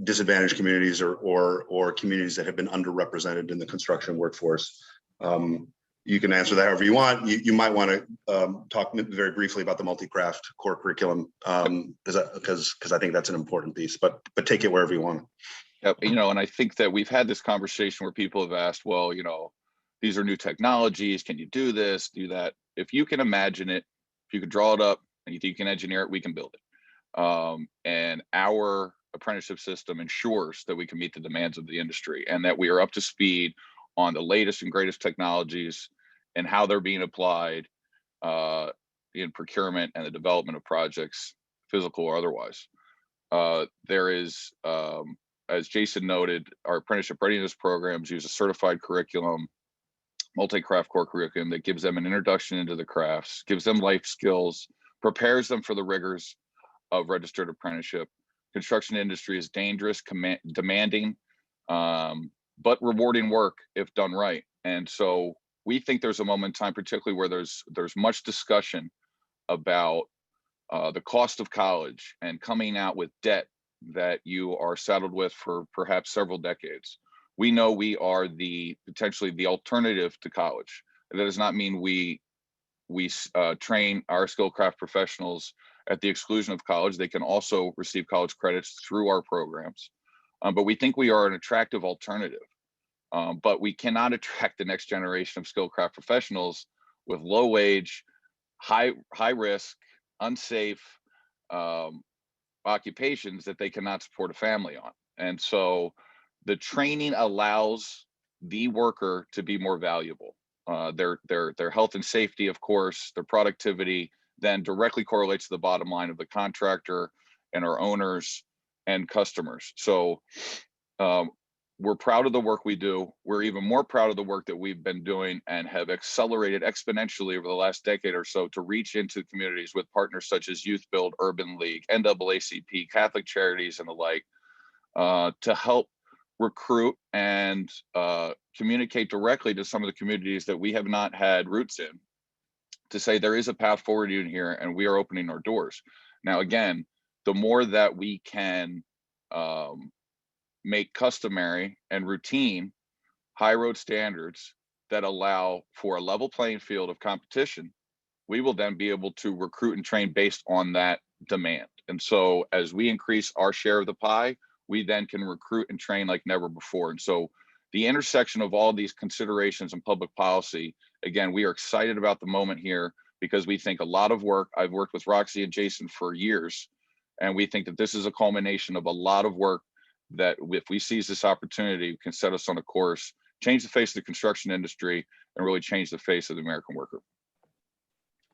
disadvantaged communities or communities that have been underrepresented in the construction workforce? You can answer that however you want. You might want to talk very briefly about the multi-craft core curriculum, because I think that's an important piece. But take it wherever you want. Yep. And I think that we've had this conversation where people have asked, well, these are new technologies. Can you do this, do that? If you can imagine it, if you could draw it up and you think you can engineer it, we can build it. And our apprenticeship system ensures that we can meet the demands of the industry and that we are up to speed on the latest and greatest technologies and how they're being applied in procurement and the development of projects, physical or otherwise. There is, as Jason noted, our apprenticeship readiness programs use a certified curriculum, multi-craft core curriculum that gives them an introduction into the crafts, gives them life skills, prepares them for the rigors of registered apprenticeship. Construction industry is dangerous, demanding, but rewarding work if done right. And so we think there's a moment in time, particularly where there's much discussion about the cost of college and coming out with debt that you are saddled with for perhaps several decades. We know we are potentially the alternative to college. That does not mean we train our skilled craft professionals at the exclusion of college. They can also receive college credits through our programs. But we think we are an attractive alternative. But we cannot attract the next generation of skilled craft professionals with low wage, high risk, unsafe occupations that they cannot support a family on. And so the training allows the worker to be more valuable. Their health and safety, of course, their productivity then directly correlates to the bottom line of the contractor and our owners and customers. So we're proud of the work we do. We're even more proud of the work that we've been doing and have accelerated exponentially over the last decade or so to reach into communities with partners such as Youth Build, Urban League, NAACP, Catholic Charities, and the like, to help recruit and communicate directly to some of the communities that we have not had roots in, to say there is a path forward in here and we are opening our doors. Now, again, the more that we can make customary and routine high road standards that allow for a level playing field of competition, we will then be able to recruit and train based on that demand. And so as we increase our share of the pie, we then can recruit and train like never before. And so the intersection of all these considerations in public policy, again, we are excited about the moment here because we think a lot of work, I've worked with Roxy and Jason for years, and we think that this is a culmination of a lot of work that if we seize this opportunity, can set us on a course, change the face of the construction industry, and really change the face of the American worker.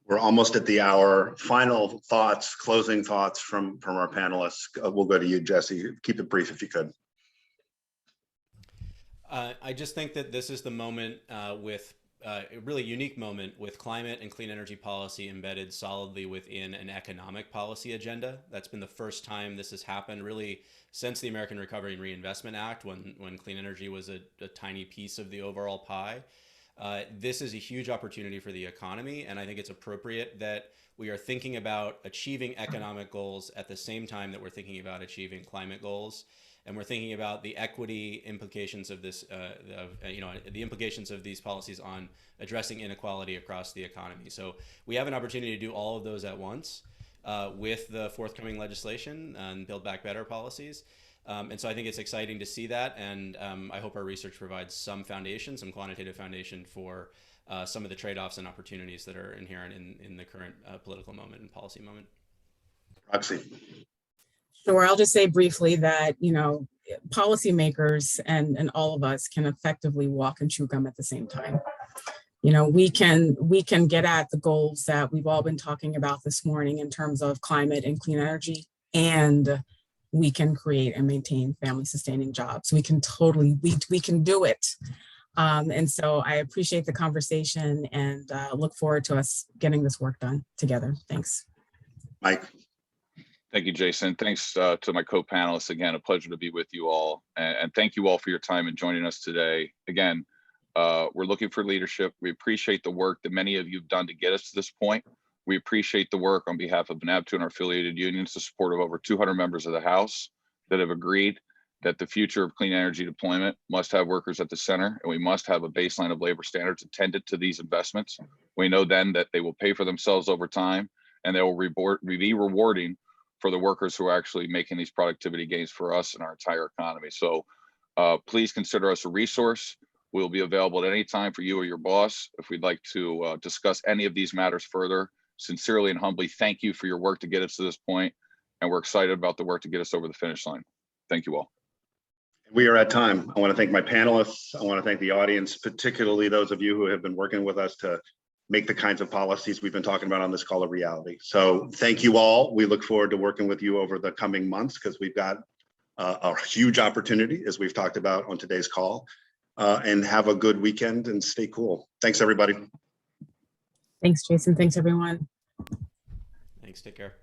We're almost at the hour. Final thoughts, closing thoughts from our panelists. We'll go to you, Jesse. Keep it brief if you could. I just think that this is the moment with a really unique moment with climate and clean energy policy embedded solidly within an economic policy agenda. That's been the first time this has happened really since the American Recovery and Reinvestment Act, when clean energy was a tiny piece of the overall pie. This is a huge opportunity for the economy, and I think it's appropriate that we are thinking about achieving economic goals at the same time that we're thinking about achieving climate goals. and we're thinking about the equity implications of this, the implications of these policies on addressing inequality across the economy. So we have an opportunity to do all of those at once with the forthcoming legislation and Build Back Better policies. And so I think it's exciting to see that, and I hope our research provides some foundation, some quantitative foundation for some of the trade-offs and opportunities that are inherent in the current political moment and policy moment. Roxy. Sure, I'll just say briefly that, policymakers and all of us can effectively walk and chew gum at the same time. We can get at the goals that we've all been talking about this morning in terms of climate and clean energy, and we can create and maintain family sustaining jobs. We can we can do it. And so I appreciate the conversation and look forward to us getting this work done together. Thanks. Mike. Thank you, Jason. Thanks to my co-panelists. Again, a pleasure to be with you all. And thank you all for your time and joining us today. Again, we're looking for leadership. We appreciate the work that many of you have done to get us to this point. We appreciate the work on behalf of NABTU and our affiliated unions, the support of over 200 members of the House that have agreed that the future of clean energy deployment must have workers at the center, and we must have a baseline of labor standards attended to these investments. We know then that they will pay for themselves over time, and they will be rewarding for the workers who are actually making these productivity gains for us and our entire economy. So please consider us a resource. We'll be available at any time for you or your boss if we'd like to discuss any of these matters further. Sincerely and humbly, thank you for your work to get us to this point, and we're excited about the work to get us over the finish line. Thank you all. We are at time. I want to thank my panelists. I want to thank the audience, particularly those of you who have been working with us to make the kinds of policies we've been talking about on this call a reality. So thank you all. We look forward to working with you over the coming months because we've got a huge opportunity, as we've talked about on today's call. And have a good weekend and stay cool. Thanks, everybody. Thanks, Jason. Thanks, everyone. Thanks. Take care.